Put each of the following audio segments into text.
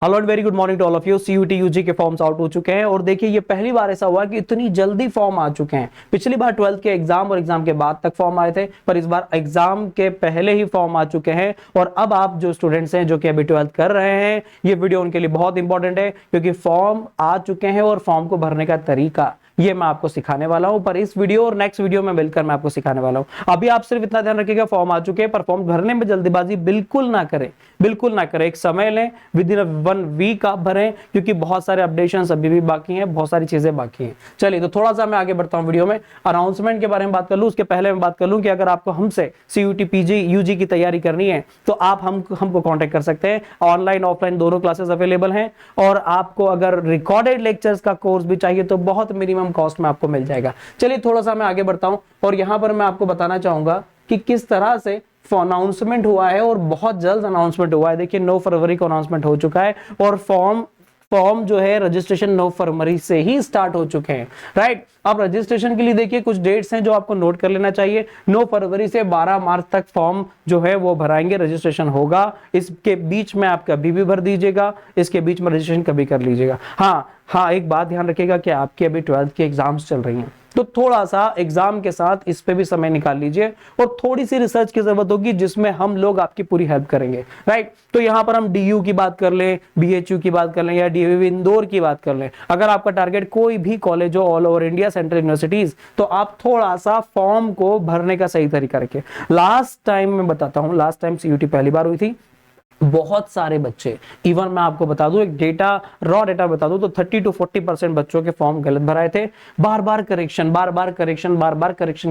Hello and very good morning to all of you. CUT UG के forms out हो चुके हैं और देखिए ये पहली बार ऐसा हुआ कि इतनी जल्दी फॉर्म आ चुके हैं। पिछली बार 12th के एग्जाम और एग्जाम के बाद तक फॉर्म आए थे, पर इस बार एग्जाम के पहले ही फॉर्म आ चुके हैं। और अब आप जो स्टूडेंट्स हैं जो कि अभी 12th कर रहे हैं, ये वीडियो उनके लिए बहुत इंपॉर्टेंट है क्योंकि फॉर्म आ चुके हैं और फॉर्म को भरने का तरीका ये मैं आपको सिखाने वाला हूं। पर इस वीडियो और नेक्स्ट वीडियो में मिलकर मैं आपको सिखाने वाला हूं। अभी आप सिर्फ इतना ध्यान रखिएगा, फॉर्म आ चुके हैं पर फॉर्म भरने में जल्दीबाजी बिल्कुल ना करें, बिल्कुल ना करें। एक समय लें, विद इन 1 वीक आप भरें क्योंकि बहुत सारे अपडेशंस अभी भी बाकी हैं, बहुत सारी चीजें बाकी हैं। चलिए तो थोड़ा सा मैं आगे बढ़ता हूं वीडियो में। अनाउंसमेंट के बारे में बात कर लूं, उसके पहले मैं बात कर लूं कि अगर आपको हमसे सीयूटी पीजी यूजी की तैयारी करनी है तो आप हमको कांटेक्ट कर सकते हैं। ऑनलाइन ऑफलाइन दोनों क्लासेस अवेलेबल हैं और आपको अगर रिकॉर्डेड लेक्चर्स का कोर्स भी चाहिए तो बहुत मिनिमम कॉस्ट में आपको मिल जाएगा। चलिए थोड़ा सा मैं आगे बढ़ता हूं और यहां पर मैं आपको बताना चाहूंगा कि किस तरह से अनाउंसमेंट हुआ है और बहुत जल्द अनाउंसमेंट हुआ है। देखिए 9 फरवरी को अनाउंसमेंट हो चुका है और फॉर्म जो है रजिस्ट्रेशन 9 फरवरी से ही स्टार्ट हो चुके हैं। राइट, अब रजिस्ट्रेशन के लिए देखिए कुछ डेट्स हैं जो आपको नोट कर लेना चाहिए। 9 फरवरी से 12 मार्च तक फॉर्म जो है वो भराएंगे, रजिस्ट्रेशन होगा। इसके बीच में आप कभी भी भर दीजिएगा, इसके बीच में रजिस्ट्रेशन कभी कर लीजिएगा। हाँ, एक बात ध्यान रखिएगा कि आपके अभी 12th की एग्जाम्स चल रही हैं तो थोड़ा सा एग्जाम के साथ इस पे भी समय निकाल लीजिए और थोड़ी सी रिसर्च की जरूरत होगी जिसमें हम लोग आपकी पूरी हेल्प करेंगे। राइट, तो यहां पर हम डीयू की बात कर लें, बीएचयू की बात कर लें या डीएवी इंदौर की बात कर लें। अगर आपका टारगेट कोई भी कॉलेज हो all over India, central universities, तो आप थोड़ा सा फॉर्म को भरने का सही तरीका रखिए। लास्ट टाइम मैं बताता हूं, लास्ट टाइम सीयूटी पहली बार हुई थी, बहुत सारे बच्चे, इवन मैं आपको बता दूं एक डेटा, रॉ डेटा बता दूं तो 30 to 40% बच्चों के फॉर्म गलत भराए थे। बार बार करेक्शन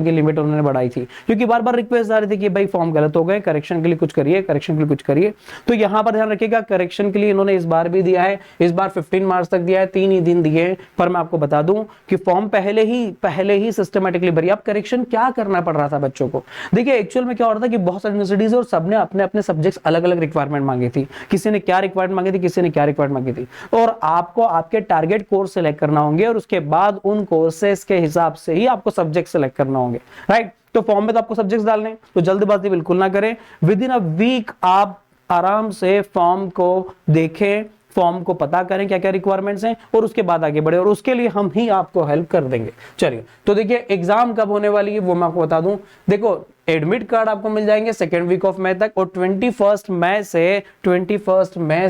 की लिमिट उन्होंने बढ़ाई थी क्योंकि बार बार रिक्वेस्ट आ रही थी कि भाई फॉर्म गलत हो गए, करेक्शन के लिए कुछ करिए, करेक्शन के लिए कुछ करिए। तो यहां पर ध्यान रखिएगा, करेक्शन के लिए इन्होंने इस बार भी दिया है, इस बार 15 मार्च तक दिया है, 3 ही दिन दिए। पर मैं आपको बता दूं कि फॉर्म पहले ही सिस्टमेटिकली भरिए। अब करेक्शन क्या करना पड़ रहा था बच्चों को, देखिए एक्चुअल में क्या हो रहा था कि बहुत सारी यूनिवर्सिटीज और सबने अपने अपने सब्जेक्ट्स अलग अलग रिक्वायरमेंट मांगी थी। किसी ने क्या रिक्वायरमेंट मांगी थी, किसी ने क्या रिक्वायरमेंट मांगी थी, और आपको आपके टारगेट कोर्स सेलेक्ट करना होंगे और उसके बाद उन कोर्सेस के हिसाब से ही आपको सब्जेक्ट सेलेक्ट करना होंगे। राइट, तो फॉर्म में तो आपको सब्जेक्ट्स डालने, तो जल्दबाजी बिल्कुल ना करें। विद इन अ वीक आप आराम से फॉर्म को देखें, फॉर्म को पता करें क्या क्या रिक्वायरमेंट्स हैं और उसके बाद आगे बढ़े और उसके लिए हम ही आपको हेल्प कर देंगे। चलिए तो देखिए एग्जाम कब होने वाली है वो मैं आपको बता दूं। देखो एडमिट कार्ड आपको मिल जाएंगे 2nd वीक ऑफ मई तक और 21 मई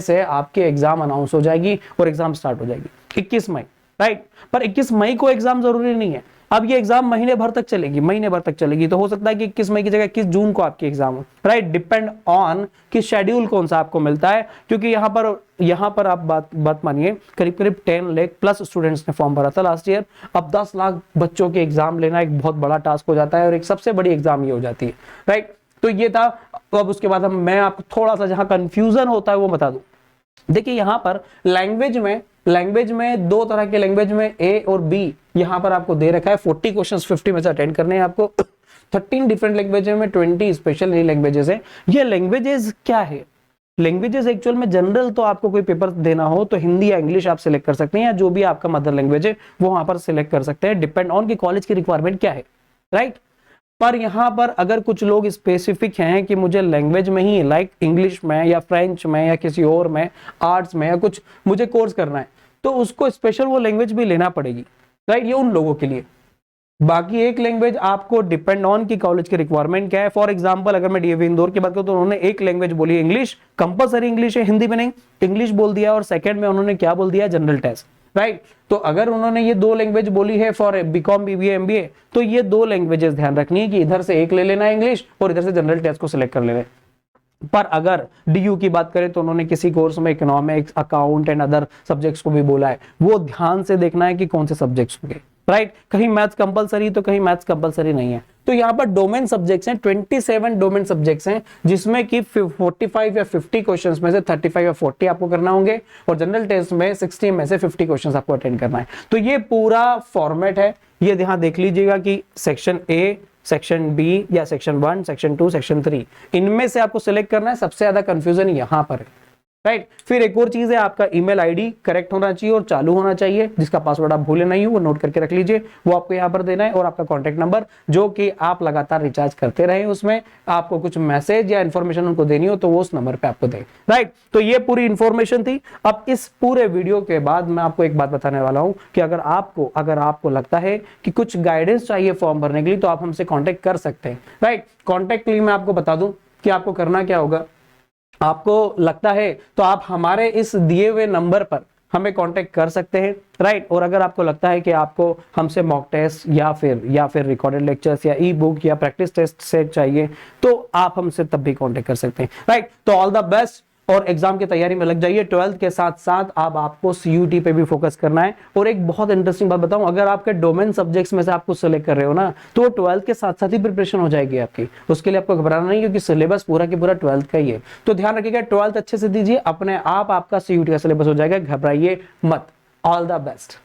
से आपके एग्जाम अनाउंस हो जाएगी और एग्जाम स्टार्ट हो जाएगी 21 मई। राइट, पर 21 मई को एग्जाम जरूरी नहीं है। अब ये एग्जाम महीने भर तक चलेगी, तो हो सकता है कि 21 मई की जगह 21 जून को आपकी एग्जाम हो। राइट, डिपेंड ऑन कि शेड्यूल कौन सा आपको मिलता है, क्योंकि यहाँ पर आप बात मानिए, करीब 10 लाख प्लस स्टूडेंट्स ने फॉर्म भरा था लास्ट ईयर। अब 10 लाख बच्चों के एग्जाम लेना एक बहुत बड़ा टास्क हो जाता है और एक सबसे बड़ी एग्जाम ये हो जाती है। राइट, तो ये था। अब उसके बाद मैं आपको थोड़ा सा जहां कंफ्यूजन होता है वो बता दूं। देखिए यहां पर लैंग्वेज में 2 तरह के लैंग्वेज में ए और बी यहां पर आपको दे रखा है। 40 क्वेश्चंस 50 में से अटेंड करने हैं आपको। 13 डिफरेंट लैंग्वेज में 20 स्पेशल नई लैंग्वेजेस है। ये लैंग्वेजेस क्या है? लैंग्वेजेस एक्चुअल में जनरल तो आपको कोई पेपर देना हो तो हिंदी या इंग्लिश आप सिलेक्ट कर सकते हैं, या जो भी आपका मदर लैंग्वेज है वो वहां पर सिलेक्ट कर सकते हैं, डिपेंड ऑन कि कॉलेज की रिक्वायरमेंट क्या है। राइट, पर यहां पर अगर कुछ लोग स्पेसिफिक हैं कि मुझे लैंग्वेज में ही, लाइक इंग्लिश में या फ्रेंच में या किसी और में, आर्ट्स में या कुछ मुझे कोर्स करना है, तो उसको स्पेशल वो लैंग्वेज भी लेना पड़ेगी। राइट, ये उन लोगों के लिए। बाकी एक लैंग्वेज आपको डिपेंड ऑन की कॉलेज की रिक्वायरमेंट क्या है। फॉर एग्जांपल अगर मैं डीएवी इंदौर की बात करूं तो उन्होंने एक लैंग्वेज बोली इंग्लिश, कंपलसरी इंग्लिश है, हिंदी में नहीं, इंग्लिश बोल दिया, और सेकंड में उन्होंने क्या बोल दिया, जनरल टेस्ट। राइट, तो अगर उन्होंने ये 2 लैंग्वेज बोली है फॉर बीकॉम बीबीए एमबीए, तो ये 2 लैंग्वेजेस ध्यान रखनी है कि इधर से एक ले लेना है इंग्लिश और इधर से जनरल टेस्ट को सिलेक्ट कर लेना है। पर अगर डीयू की बात करें तो उन्होंने किसी कोर्स में economics, account and other subjects को भी बोला है, वो ध्यान से देखना है कि कौन से सब्जेक्ट्स होंगे। राइट, कहीं मैथ्स कंपलसरी तो कहीं मैथ्स कंपलसरी नहीं है। तो यहाँ पर डोमेन सब्जेक्ट्स हैं, 27 डोमेन सब्जेक्ट्स हैं, जिसमें कि 45 या 50 क्वेश्चंस में से 35 या 40 आपको करना होंगे और जनरल टेस्ट में 60 में से 50 क्वेश्चंस आपको अटेंड करना है। तो ये पूरा फॉर्मेट है, ये ध्यान देख लीजिएगा कि सेक्शन ए, सेक्शन बी या सेक्शन 1, सेक्शन 2, सेक्शन 3, इनमें से आपको सिलेक्ट करना है। सबसे ज्यादा कंफ्यूजन यहाँ पर है। राइट। फिर एक और चीज है, आपका ईमेल आईडी करेक्ट होना चाहिए और चालू होना चाहिए, जिसका पासवर्ड आप भूले नहीं हो, वो नोट करके रख लीजिए, वो आपको यहाँ पर देना है। और आपका कॉन्टेक्ट नंबर, जो कि आप लगातार रिचार्ज करते रहे, उसमें आपको कुछ मैसेज या इन्फॉर्मेशन उनको देनी हो तो वो उस नंबर पे आपको दे। राइट, तो ये पूरी इंफॉर्मेशन थी। अब इस पूरे वीडियो के बाद मैं आपको एक बात बताने वाला हूं कि अगर आपको लगता है कि कुछ गाइडेंस चाहिए फॉर्म भरने के लिए, तो आप हमसे कॉन्टेक्ट कर सकते हैं। राइट, कॉन्टेक्ट के लिए मैं आपको बता दूं कि आपको करना क्या होगा। आपको लगता है तो आप हमारे इस दिए हुए नंबर पर हमें कांटेक्ट कर सकते हैं। राइट, और अगर आपको लगता है कि आपको हमसे मॉक टेस्ट या फिर रिकॉर्डेड लेक्चर्स या ई बुक या प्रैक्टिस टेस्ट सेट चाहिए, तो आप हमसे तब भी कांटेक्ट कर सकते हैं। राइट, तो ऑल द बेस्ट और एग्जाम की तैयारी में लग जाइए। 12th के साथ साथ अब आपको CUT पे भी फोकस करना है। और एक बहुत इंटरेस्टिंग बात बताऊं, अगर आपके डोमेन सब्जेक्ट्स में से आप कुछ सेलेक्ट कर रहे हो ना, तो 12th के साथ साथ ही प्रिपरेशन हो जाएगी आपकी। उसके लिए आपको घबराना नहीं, क्योंकि सिलेबस पूरा की पूरा 12th का ही है। तो ध्यान रखिएगा, 12th अच्छे से दीजिए, अपने आप आपका CUT का सिलेबस हो जाएगा, घबराइए मत। All the best.